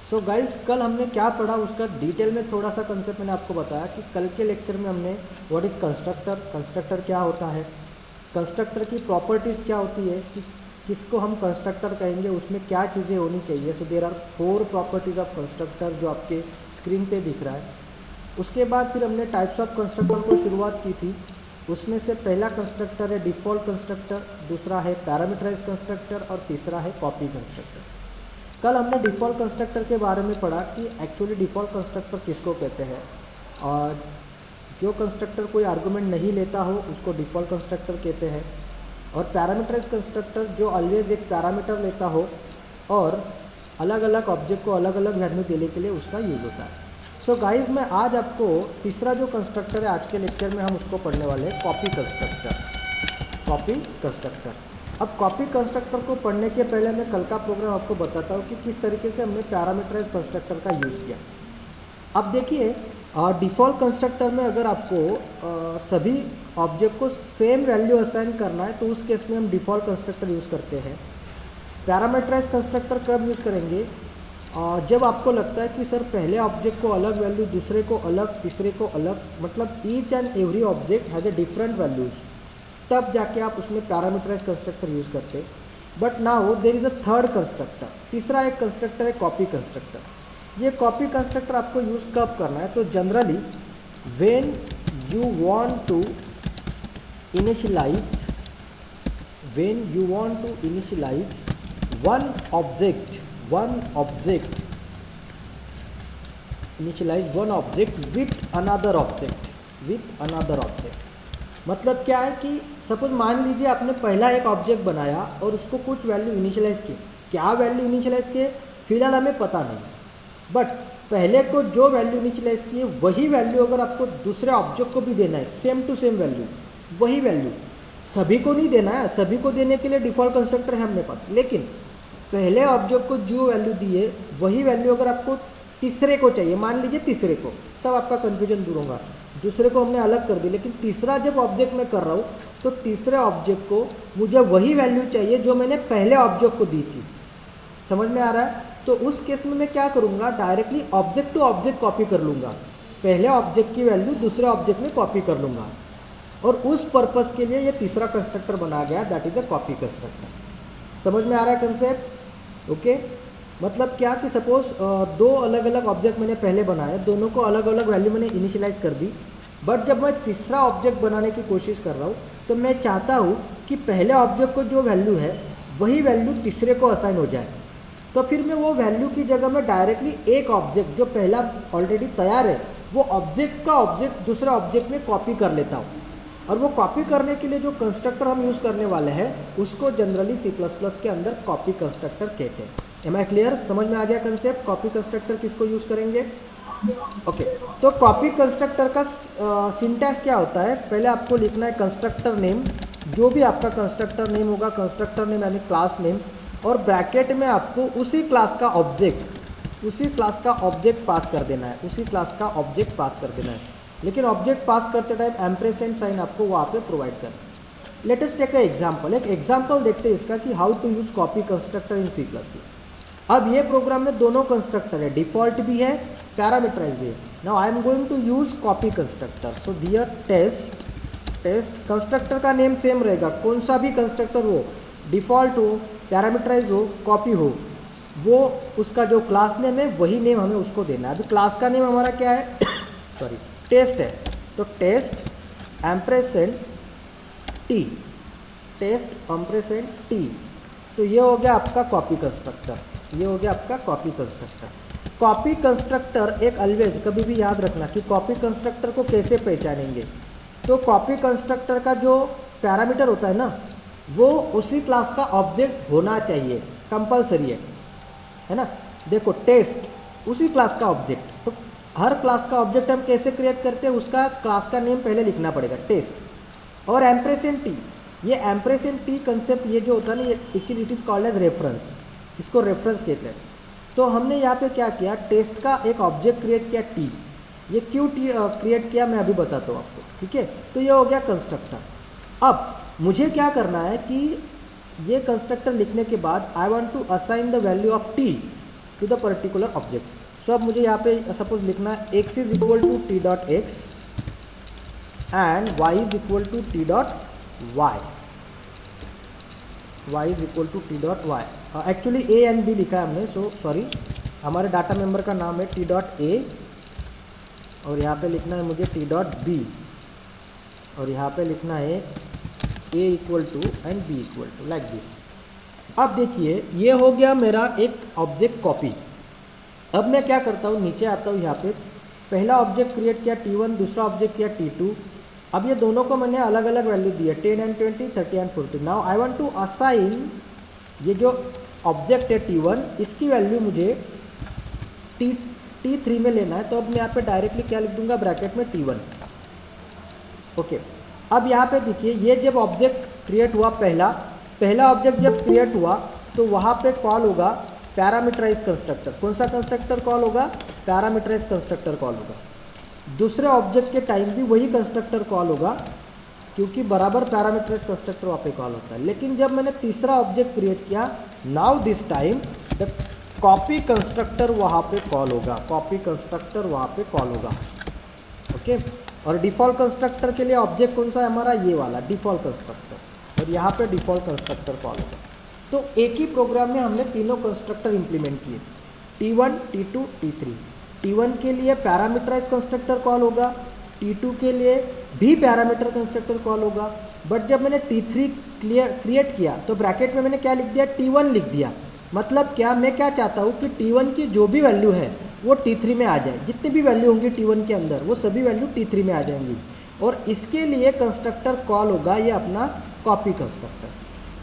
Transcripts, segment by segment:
So guys, कल हमने क्या पढ़ा उसका डिटेल में थोड़ा सा कंसेप्ट मैंने आपको बताया कि कल के लेक्चर में हमने व्हाट इज़ कंस्ट्रक्टर, कंस्ट्रक्टर क्या होता है, कंस्ट्रक्टर की प्रॉपर्टीज़ क्या होती है, कि किसको हम कंस्ट्रक्टर कहेंगे, उसमें क्या चीज़ें होनी चाहिए। So there are 4 properties of constructor जो आपके स्क्रीन पे दिख रहा है। उसके बाद फिर हमने टाइप्स ऑफ कंस्ट्रक्टर को शुरुआत की थी। उसमें से पहला कंस्ट्रक्टर है डिफ़ॉल्ट कंस्ट्रक्टर, दूसरा है पैरामीटराइज कंस्ट्रक्टर और तीसरा है कॉपी कंस्ट्रक्टर। कल हमने डिफ़ॉल्ट कंस्ट्रक्टर के बारे में पढ़ा कि एक्चुअली डिफ़ॉल्ट कंस्ट्रक्टर किसको कहते हैं, और जो कंस्ट्रक्टर कोई आर्गुमेंट नहीं लेता हो उसको डिफ़ॉल्ट कंस्ट्रक्टर कहते हैं, और पैरामीटराइज कंस्ट्रक्टर जो ऑलवेज एक पैरामीटर लेता हो और अलग अलग ऑब्जेक्ट को अलग अलग वैल्यू देने के लिए उसका यूज़ होता है। सो गाइस, मैं आज आपको तीसरा जो कंस्ट्रक्टर है आज के लेक्चर में हम उसको पढ़ने वाले हैं, कॉपी कंस्ट्रक्टर। Copy constructor. अब कॉपी कंस्ट्रक्टर को पढ़ने के पहले मैं कल का प्रोग्राम आपको बताता हूँ कि किस तरीके से हमने पैरामीटराइज कंस्ट्रक्टर का यूज़ किया। अब देखिए, डिफ़ॉल्ट कंस्ट्रक्टर में अगर आपको सभी ऑब्जेक्ट को सेम वैल्यू असाइन करना है तो उस केस में हम डिफ़ॉल्ट कंस्ट्रक्टर यूज़ करते हैं। पैरामीटराइज कंस्ट्रक्टर कब यूज़ करेंगे? जब आपको लगता है कि सर पहले ऑब्जेक्ट को अलग वैल्यू, दूसरे को अलग, तीसरे को अलग, मतलब each and every object has a different values, तब जाके आप उसमें पैरामीटराइज कंस्ट्रक्टर यूज़ करते हैं। But now there is a third constructor, तीसरा एक कंस्ट्रक्टर है कॉपी कंस्ट्रक्टर। ये कॉपी कंस्ट्रक्टर आपको यूज़ कब करना है? तो generally when you want to initialize one object initialize one object with another object. मतलब क्या है कि सपोज मान लीजिए आपने पहला एक ऑब्जेक्ट बनाया और उसको कुछ वैल्यू इनिशियलाइज की। क्या वैल्यू इनिशियलाइज किए फिलहाल हमें पता नहीं, बट पहले को जो वैल्यू इनिशियलाइज की है वही वैल्यू अगर आपको दूसरे ऑब्जेक्ट को भी देना है, सेम टू सेम वैल्यू, वही वैल्यू सभी को नहीं देना है। सभी को देने के लिए डिफ़ॉल्ट कंस्ट्रक्टर है अपने पास, लेकिन पहले ऑब्जेक्ट को जो वैल्यू दी है वही वैल्यू अगर आपको तीसरे को चाहिए, मान लीजिए तीसरे को, तब आपका कन्फ्यूजन दूर होगा। दूसरे को हमने अलग कर दी, लेकिन तीसरा जब ऑब्जेक्ट में कर रहा हूँ तो तीसरे ऑब्जेक्ट को मुझे वही वैल्यू चाहिए जो मैंने पहले ऑब्जेक्ट को दी थी। समझ में आ रहा है? तो उस केस में मैं क्या करूँगा, directly object to object copy कर लूँगा। पहले ऑब्जेक्ट की वैल्यू दूसरे ऑब्जेक्ट में कॉपी कर लूँगा, और उस पर्पस के लिए ये तीसरा कंस्ट्रक्टर बना गया, that is the copy constructor. समझ में आ रहा है कंसेप्ट? ओके। मतलब क्या कि सपोज दो अलग अलग ऑब्जेक्ट मैंने पहले बनाए, दोनों को अलग अलग वैल्यू मैंने इनिशियलाइज कर दी, बट जब मैं तीसरा ऑब्जेक्ट बनाने की कोशिश कर रहा हूँ तो मैं चाहता हूँ कि पहले ऑब्जेक्ट को जो वैल्यू है वही वैल्यू तीसरे को असाइन हो जाए। तो फिर मैं वो वैल्यू की जगह में डायरेक्टली एक ऑब्जेक्ट जो पहला ऑलरेडी तैयार है वो ऑब्जेक्ट का ऑब्जेक्ट दूसरे ऑब्जेक्ट में कॉपी कर लेता हूँ। और वो कॉपी करने के लिए जो कंस्ट्रक्टर हम यूज़ करने वाले हैं उसको जनरली C++ के अंदर कॉपी कंस्ट्रक्टर कहते हैं। Am I clear? समझ में आ गया कंसेप्ट? कॉपी कंस्ट्रक्टर किसको यूज़ करेंगे? ओके। तो कॉपी कंस्ट्रक्टर का सिंटैक्स क्या होता है? पहले आपको लिखना है कंस्ट्रक्टर नेम, जो भी आपका कंस्ट्रक्टर नेम होगा, कंस्ट्रक्टर नेम यानी क्लास नेम, और ब्रैकेट में आपको उसी क्लास का ऑब्जेक्ट पास कर देना है, लेकिन ऑब्जेक्ट पास करते टाइम एम्परसेंड साइन आपको वहाँ पे प्रोवाइड करना है। लेट अस टेक एक एग्जाम्पल देखते हैं इसका कि how to use copy constructor in C++। अब ये प्रोग्राम में दोनों कंस्ट्रक्टर है, डिफ़ॉल्ट भी है, पैरामीटराइज भी है। Now I am going to use copy constructor. So there test constructor का नेम सेम रहेगा, कौन सा भी कंस्ट्रक्टर हो, डिफ़ॉल्ट हो, पैरामीटराइज हो, कॉपी हो, वो उसका जो क्लास नेम है वही नेम हमें उसको देना है। अभी क्लास का नेम हमारा क्या है? सॉरी, टेस्ट है, तो टेस्ट एम्परसेंड टी, तो ये हो गया आपका कॉपी कंस्ट्रक्टर। कॉपी कंस्ट्रक्टर एक ऑलवेज कभी भी याद रखना कि कॉपी कंस्ट्रक्टर को कैसे पहचानेंगे। तो कॉपी कंस्ट्रक्टर का जो पैरामीटर होता है ना, वो उसी क्लास का ऑब्जेक्ट होना चाहिए, कंपलसरी है ना। देखो, टेस्ट उसी क्लास का ऑब्जेक्ट, तो हर क्लास का ऑब्जेक्ट हम कैसे क्रिएट करते हैं, उसका क्लास का नेम पहले लिखना पड़ेगा, टेस्ट। और एम्परसेंड टी, ये एम्परसेंड टी कंसेप्ट ये जो होता है ना, ये actually it is called as reference, इसको रेफरेंस कहते हैं। तो हमने यहाँ पे क्या किया, टेस्ट का एक ऑब्जेक्ट क्रिएट किया टी। ये क्यों टी क्रिएट किया मैं अभी बताता हूँ आपको, ठीक है। तो ये हो गया कंस्ट्रक्टर। अब मुझे क्या करना है कि ये कंस्ट्रक्टर लिखने के बाद I want to assign the value of t to the particular object. So अब मुझे यहाँ पे सपोज लिखना है x is equal to t dot x and y is equal to t dot y, y is equal to t dot y. Actually a and b लिखा है हमने, so sorry, हमारे डाटा मेंबर का नाम है T dot A और यहाँ पे लिखना है मुझे टी डॉट बी और यहाँ पे लिखना है a equal to and b equal to, like this. अब देखिए ये हो गया मेरा एक ऑब्जेक्ट कॉपी। अब मैं क्या करता हूँ, नीचे आता हूँ, यहाँ पे पहला ऑब्जेक्ट क्रिएट किया T1, दूसरा ऑब्जेक्ट किया T2। अब ये दोनों को मैंने अलग अलग वैल्यू दी है 10 and 20, 30 and 40। Now I want to assign ये जो ऑब्जेक्ट है T1, इसकी वैल्यू मुझे T3 में लेना है। तो अब मैं यहाँ पे डायरेक्टली क्या लिख दूंगा, ब्रैकेट में T1। ओके, अब यहाँ पे देखिए ये जब ऑब्जेक्ट क्रिएट हुआ, पहला ऑब्जेक्ट जब क्रिएट हुआ तो वहाँ पे कॉल होगा पैरामीटराइज कंस्ट्रक्टर। कौन सा कंस्ट्रक्टर कॉल होगा, पैरामीटराइज कंस्ट्रक्टर कॉल होगा। दूसरे ऑब्जेक्ट के टाइम भी वही कंस्ट्रक्टर कॉल होगा क्योंकि बराबर पैरामीटराइज कंस्ट्रक्टर वहाँ पे कॉल होता है। लेकिन जब मैंने तीसरा ऑब्जेक्ट क्रिएट किया, now this time the copy constructor वहाँ पे कॉल होगा, कॉपी कंस्ट्रक्टर वहाँ पे कॉल होगा। ओके, और डिफ़ॉल्ट कंस्ट्रक्टर के लिए ऑब्जेक्ट कौन सा है हमारा, ये वाला डिफ़ॉल्ट कंस्ट्रक्टर, और यहाँ पे डिफ़ॉल्ट कंस्ट्रक्टर कॉल होगा। तो एक ही प्रोग्राम में हमने तीनों कंस्ट्रक्टर इंप्लीमेंट किए, T1, T2, T3। T1 के लिए पैरामीटराइज कंस्ट्रक्टर कॉल होगा, T2 के लिए भी पैरामीटर कंस्ट्रक्टर कॉल होगा। बट जब मैंने T3 क्रिएट किया तो ब्रैकेट में मैंने क्या लिख दिया, T1 लिख दिया। मतलब क्या, मैं क्या चाहता हूँ कि T1 की जो भी वैल्यू है वो T3 में आ जाए, जितनी भी वैल्यू होंगी T1 के अंदर वो सभी वैल्यू T3 में आ जाएंगी। और इसके लिए कंस्ट्रक्टर कॉल होगा ये अपना कॉपी कंस्ट्रक्टर।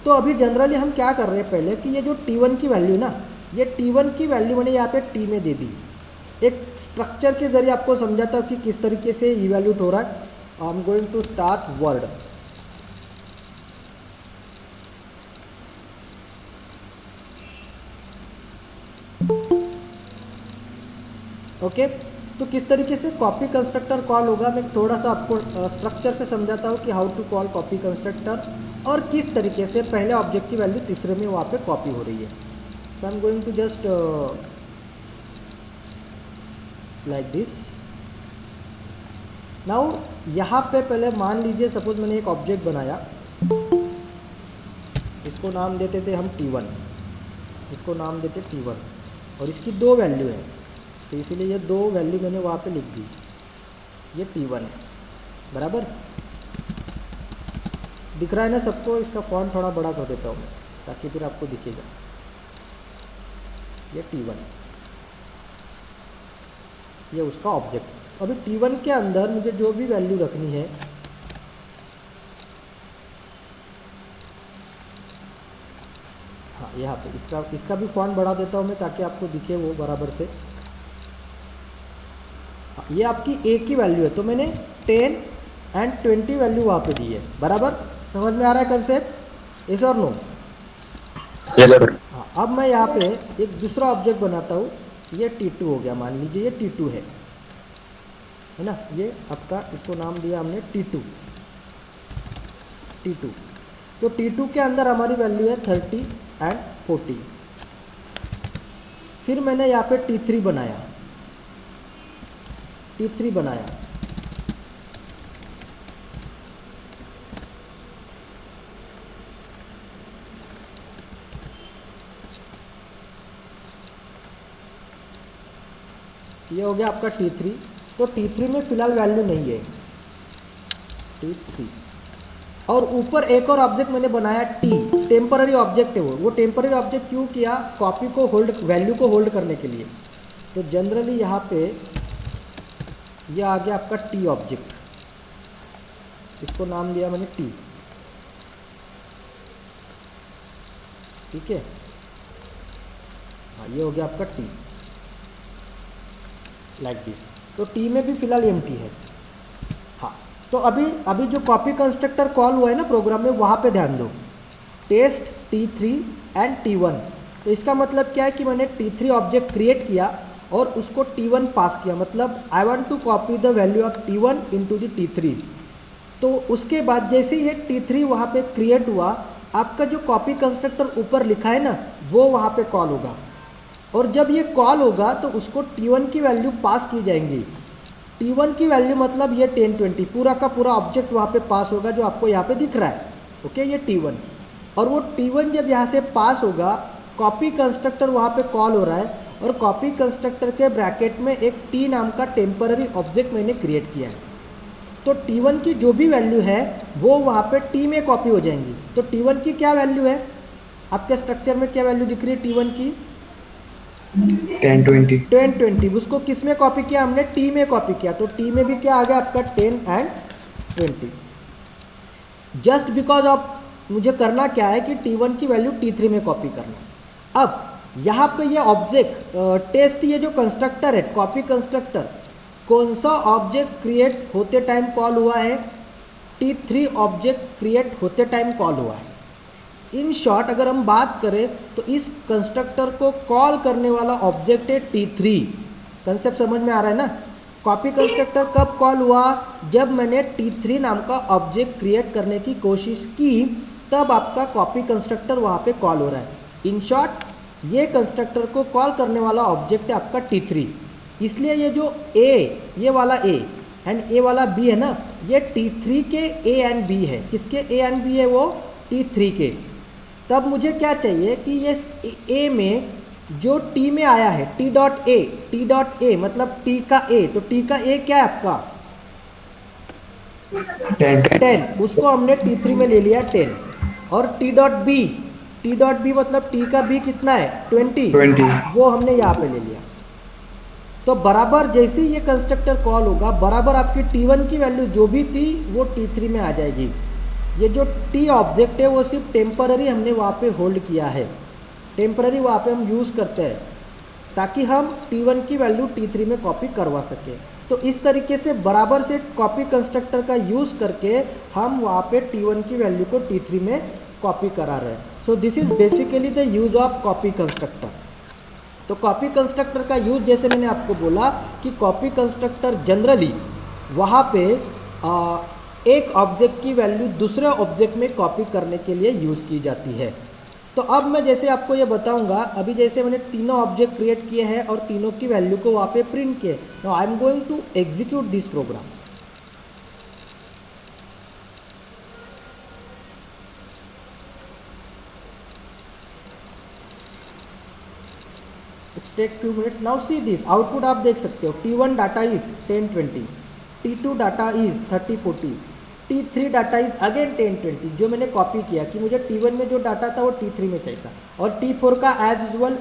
तो अभी जनरली हम क्या कर रहे हैं पहले कि ये जो T1 की वैल्यू ना, ये T1 की वैल्यू मैंने यहाँ पे T में दे दी। एक स्ट्रक्चर के जरिए आपको समझाता हूँ कि किस तरीके से इवैल्यूट हो रहा है। I am going to start word. Okay, तो किस तरीके से कॉपी कंस्ट्रक्टर कॉल होगा, मैं थोड़ा सा आपको स्ट्रक्चर से समझाता हूँ कि how to call copy constructor और किस तरीके से पहले ऑब्जेक्ट की वैल्यू तीसरे में वहाँ पे कॉपी हो रही है। So I am going to just like this. Now यहाँ पे पहले मान लीजिए सपोज मैंने एक ऑब्जेक्ट बनाया, इसको नाम देते थे हम T1, इसको नाम देते T1 और इसकी दो वैल्यू है, तो इसीलिए ये दो वैल्यू मैंने वहाँ पे लिख दी, ये T1 है, बराबर दिख रहा है ना सबको। इसका फॉन्ट थोड़ा बड़ा कर देता हूँ मैं ताकि फिर आपको दिखेगा, ये T1, ये उसका ऑब्जेक्ट। अभी T1 के अंदर मुझे जो भी वैल्यू रखनी है, हाँ यहाँ पे इसका भी फॉन्ट बढ़ा देता हूँ मैं ताकि आपको दिखे वो बराबर से। हाँ, ये आपकी A की वैल्यू है, तो मैंने 10 एंड 20 वैल्यू वहाँ पे दी है, बराबर। समझ में आ रहा है कंसेप्ट, यस और नो? Yes sir. हाँ, अब मैं यहाँ पे एक दूसरा ऑब्जेक्ट बनाता हूँ, ये T2 हो गया, मान लीजिए ये T2 है ना, ये आपका, इसको नाम दिया हमने T2। तो T2 के अंदर हमारी वैल्यू है 30 एंड 40। फिर मैंने यहाँ पे T3 बनाया, ये हो गया आपका T3। तो T3 में फिलहाल वैल्यू नहीं है T3। और ऊपर एक और ऑब्जेक्ट मैंने बनाया T, टेम्पररी ऑब्जेक्ट है वो टेम्पररी ऑब्जेक्ट क्यों किया, कॉपी को होल्ड, वैल्यू को होल्ड करने के लिए। तो जनरली यहाँ पे ये आ गया आपका T ऑब्जेक्ट, इसको नाम दिया मैंने T, ठीक है। हाँ, ये हो गया आपका T, लाइक दिस। तो T में भी फिलहाल एम्प्टी है। हाँ, तो अभी जो कॉपी कंस्ट्रक्टर कॉल हुआ है ना प्रोग्राम में, वहाँ पे ध्यान दो, टेस्ट T3 एंड T1। तो इसका मतलब क्या है कि मैंने T3 ऑब्जेक्ट क्रिएट किया और उसको T1 पास किया, मतलब I want to copy the value of T1 into the T3। तो उसके बाद जैसे ही T3 वहाँ पे क्रिएट हुआ, आपका जो कॉपी कंस्ट्रक्टर ऊपर लिखा है ना, वो वहाँ पे कॉल होगा। और जब ये कॉल होगा तो उसको T1 की वैल्यू पास की जाएंगी। T1 की वैल्यू मतलब ये 1020 पूरा का पूरा ऑब्जेक्ट वहाँ पे पास होगा जो आपको यहाँ पे दिख रहा है। ओके, ये T1 और वो T1 जब यहाँ से पास होगा, कॉपी कंस्ट्रक्टर वहाँ पे कॉल हो रहा है और कॉपी कंस्ट्रक्टर के ब्रैकेट में एक T नाम का टेम्पररी ऑब्जेक्ट मैंने क्रिएट किया है। तो T1 की जो भी वैल्यू है वो वहाँ पे T में कॉपी हो जाएंगी। तो T1 की क्या वैल्यू है, आपके स्ट्रक्चर में क्या वैल्यू दिख रही है T1 की? 1020। उसको किस में कॉपी किया हमने? T में कॉपी किया। तो T में भी क्या आ गया आपका 10 एंड 20। जस्ट बिकॉज ऑफ मुझे करना क्या है कि T1 की वैल्यू T3 में कॉपी करना। अब यहाँ पे ये ऑब्जेक्ट टेस्ट, ये जो कंस्ट्रक्टर है कॉपी कंस्ट्रक्टर, कौन सा ऑब्जेक्ट क्रिएट होते टाइम कॉल हुआ है? T3 ऑब्जेक्ट क्रिएट होते टाइम कॉल हुआ है। इन शॉर्ट अगर हम बात करें तो इस कंस्ट्रक्टर को कॉल करने वाला ऑब्जेक्ट है T3। कंसेप्ट समझ में आ रहा है ना? कॉपी कंस्ट्रक्टर कब कॉल हुआ? जब मैंने T3 नाम का ऑब्जेक्ट क्रिएट करने की कोशिश की, तब आपका कॉपी कंस्ट्रक्टर वहाँ पे कॉल हो रहा है। इन शॉर्ट ये कंस्ट्रक्टर को कॉल करने वाला ऑब्जेक्ट है आपका T3। इसलिए ये जो ये वाला A एंड ए वाला B है ना, ये T3 के A एंड B है। किसके A एंड B है? वो T3 के। तब मुझे क्या चाहिए कि ये A में जो T में आया है T डॉट A मतलब T का A, तो T का A क्या है आपका? 10। उसको हमने T3 में ले लिया 10। और T डॉट B मतलब T का B कितना है? 20। वो हमने यहाँ पे ले लिया। तो बराबर जैसे ही ये कंस्ट्रक्टर कॉल होगा, बराबर आपकी T1 की वैल्यू जो भी थी वो T3 में आ जाएगी। ये जो T ऑब्जेक्ट है वो सिर्फ टेम्पररी हमने वहाँ पे होल्ड किया है, टेम्पररी वहाँ पे हम यूज़ करते हैं ताकि हम T1 की वैल्यू T3 में कॉपी करवा सकें। तो इस तरीके से बराबर से कॉपी कंस्ट्रक्टर का यूज़ करके हम वहाँ पे T1 की वैल्यू को T3 में कॉपी करा रहे हैं। So this is basically the use of copy constructor. तो कॉपी कंस्ट्रक्टर का यूज़ जैसे मैंने आपको बोला कि कॉपी कंस्ट्रक्टर जनरली वहाँ पे एक ऑब्जेक्ट की वैल्यू दूसरे ऑब्जेक्ट में कॉपी करने के लिए यूज़ की जाती है। तो अब मैं जैसे आपको ये बताऊंगा, अभी जैसे मैंने तीनों ऑब्जेक्ट क्रिएट किए हैं और तीनों की वैल्यू को वहाँ पे प्रिंट किए। Now I am going to execute this program. It's take 2 minutes. Now see this output आप देख सकते हो। T1 data is 1020, T2 data is 3040, T3 data is again 1020, जो मैंने कॉपी किया कि मुझे T1 में जो डाटा था वो T3 में चाहिए था। और T4 का as usual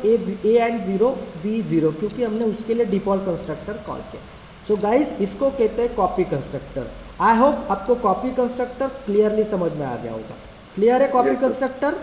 A and 0 B 0, क्योंकि हमने उसके लिए डिफॉल्ट कंस्ट्रक्टर कॉल किया। सो गाइस, इसको कहते हैं कॉपी कंस्ट्रक्टर। आई होप आपको कॉपी कंस्ट्रक्टर क्लियरली समझ में आ गया होगा। क्लियर है कॉपी कंस्ट्रक्टर?